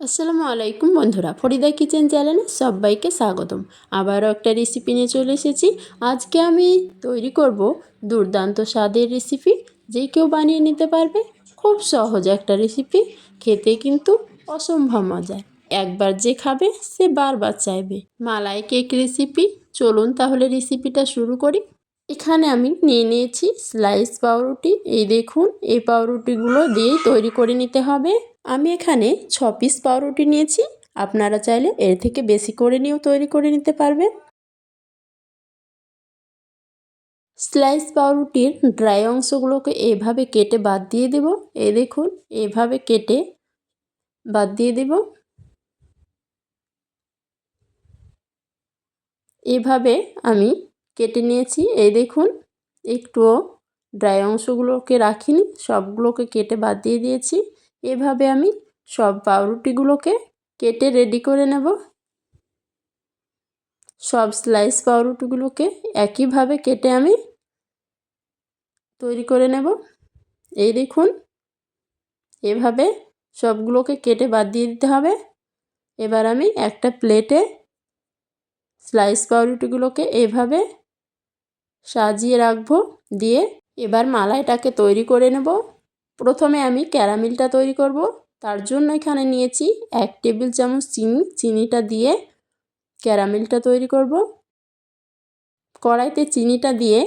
আসসালামু আলাইকুম বন্ধুরা, ফরিদা কিচেন চ্যানেলে সবাইকে স্বাগতম। আবারও একটা রেসিপি নিয়ে চলে এসেছি। আজকে আমি তৈরি করব দুর্দান্ত স্বাদের রেসিপি, যে কেউ বানিয়ে নিতে পারবে। খুব সহজ একটা রেসিপি, খেতে কিন্তু অসম্ভব মজার। একবার যে খাবে সে বারবার চাইবে। মালাই কেক রেসিপি। চলুন তাহলে রেসিপিটা শুরু করি। এখানে আমি নিয়ে নিয়েছি স্লাইস পাউরুটি। এই দেখুন, এই পাউরুটিগুলো দিয়েই তৈরি করে নিতে হবে। আমি এখানে 6 পিস পাউরুটি নিয়েছি। আপনারা চাইলে এর থেকে বেশি করে নিয়েও তৈরি করে নিতে পারবেন। স্লাইস পাউরুটির ড্রাই অংশগুলোকে এভাবে কেটে বাদ দিয়ে দেব। এই দেখুন, এভাবে কেটে বাদ দিয়ে দেব। এভাবে আমি কেটে নিয়েছি। এই দেখুন, একটুও ড্রাই অংশগুলোকে রাখিনি, সবগুলোকে কেটে বাদ দিয়ে দিয়েছি। এভাবে আমি সব পাউরুটিগুলোকে কেটে রেডি করে নেব। সব স্লাইস পাউরুটিগুলোকে একইভাবে কেটে আমি তৈরি করে নেব। এই দেখুন, এভাবে সবগুলোকে কেটে বাদ দিয়ে দিতে হবে। এবার আমি একটা প্লেটে স্লাইস পাউরুটিগুলোকে এভাবে সাজিয়ে রাখবো। দিয়ে এবার মালাইটাকে তৈরি করে নেব। প্রথমে আমি ক্যারামেলটা তৈরি করব। তার জন্য এখানে নিয়েছি 1 টেবিল চামচ চিনি। চিনিটা দিয়ে ক্যারামেলটা তৈরি করব। কড়াইতে চিনিটা দিয়ে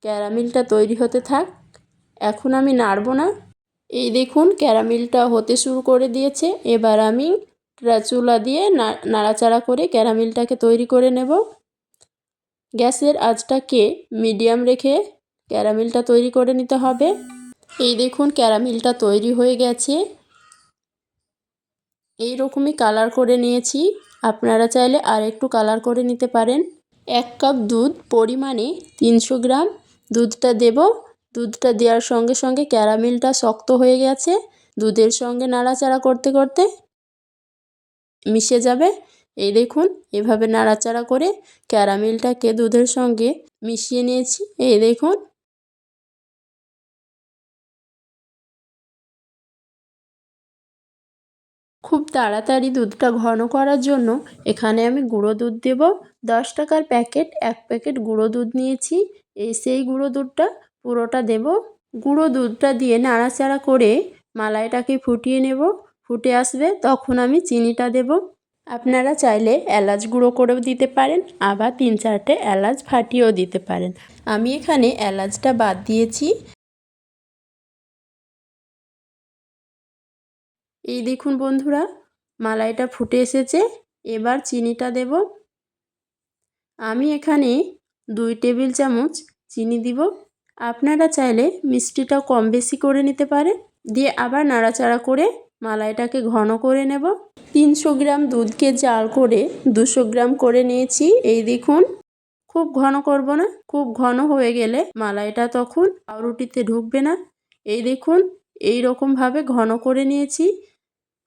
ক্যারামেলটা তৈরি হতে থাক। এখন আমি নাড়ব না। এই দেখুন, ক্যারামেলটা হতে শুরু করে দিয়েছে। এবার আমি চুলা দিয়ে নাড়াচাড়া করে ক্যারামেলটাকে তৈরি করে নেব। গ্যাসের আঁচটাকে মিডিয়াম রেখে ক্যারামেলটা তৈরি করে নিতে হবে। এই দেখুন, ক্যারামেলটা তৈরি হয়ে গেছে। এই রকমই কালার করে নিয়েছি। আপনারা চাইলে আর একটু কালার করে নিতে পারেন। 1 কাপ দুধ পরিমাণে 300 গ্রাম দুধটা দেব। দুধটা দেওয়ার সঙ্গে সঙ্গে ক্যারামেলটা শক্ত হয়ে গেছে। দুধের সঙ্গে নাড়াচাড়া করতে করতে মিশে যাবে। এই দেখুন, এভাবে নাড়াচাড়া করে ক্যারামেলটাকে দুধের সঙ্গে মিশিয়ে নিয়েছি। এই দেখুন, খুব তাড়াতাড়ি দুধটা ঘন করার জন্য এখানে আমি গুঁড়ো দুধ দেব। 10 টাকার প্যাকেট, 1 প্যাকেট গুঁড়ো দুধ নিয়েছি। সেই গুঁড়ো দুধটা পুরোটা দেব। গুঁড়ো দুধটা দিয়ে নাড়াচাড়া করে মালাইটাকে ফুটিয়ে নেব। ফুটে আসবে তখন আমি চিনিটা দেব। আপনারা চাইলে এলাচ গুঁড়ো করেও দিতে পারেন, আবার 3-4টে এলাচ ফাটিয়েও দিতে পারেন। আমি এখানে এলাচটা বাদ দিয়েছি। এই দেখুন বন্ধুরা, মালাইটা ফুটে এসেছে। এবার চিনিটা দেব। আমি এখানে 2 টেবিল চামচ চিনি দিব। আপনারা চাইলে মিষ্টিটা কম বেশি করে নিতে পারেন। দিয়ে আবার নাড়াচাড়া করে মালাইটাকে ঘন করে নেব। 300 গ্রাম দুধকে জাল করে 200 গ্রাম করে নিয়েছি। এই দেখুন, খুব ঘন করব না। খুব ঘন হয়ে গেলে মালাইটা তখন পাউরুটিতে ঢুকবে না। এই দেখুন, এই রকমভাবে ঘন করে নিয়েছি।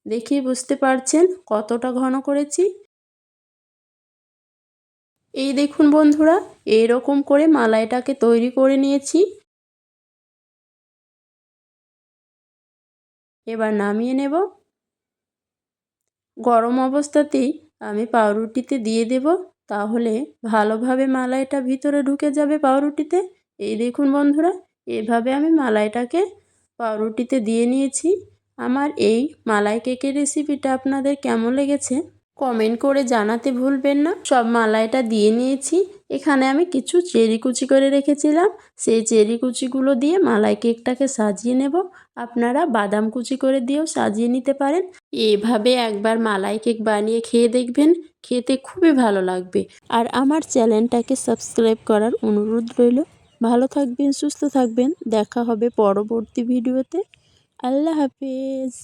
দেখেই বুঝতে পারছেন কতটা ঘন করেছি। এই দেখুন বন্ধুরা, এই রকম করে মালাইটাকে তৈরি করে নিয়েছি। এবার নামিয়ে নেব। গরম অবস্থাতেই আমি পাউরুটিতে দিয়ে দেব, তাহলে ভালোভাবে মালাইটা ভিতরে ঢুকে যাবে পাউরুটিতে। এই দেখুন বন্ধুরা, এভাবে আমি মালাইটাকে পাউরুটিতে দিয়ে নিয়েছি। আমার এই মালাই কেকের রেসিপিটা আপনাদের কেমন লেগেছে কমেন্ট করে জানাতে ভুলবেন না। সব মালাইটা দিয়ে নিয়েছি। এখানে আমি কিছু চেরি কুচি করে রেখেছিলাম, সেই চেরি কুচিগুলো দিয়ে মালাই কেকটাকে সাজিয়ে নেব। আপনারা বাদাম কুচি করে দিয়েও সাজিয়ে নিতে পারেন। এভাবে একবার মালাই কেক বানিয়ে খেয়ে দেখবেন, খেতে খুবই ভালো লাগবে। আর আমার চ্যানেলটাকে সাবস্ক্রাইব করার অনুরোধ রইল। ভালো থাকবেন, সুস্থ থাকবেন। দেখা হবে পরবর্তী ভিডিওতে। আল্লাহ হাফেজ।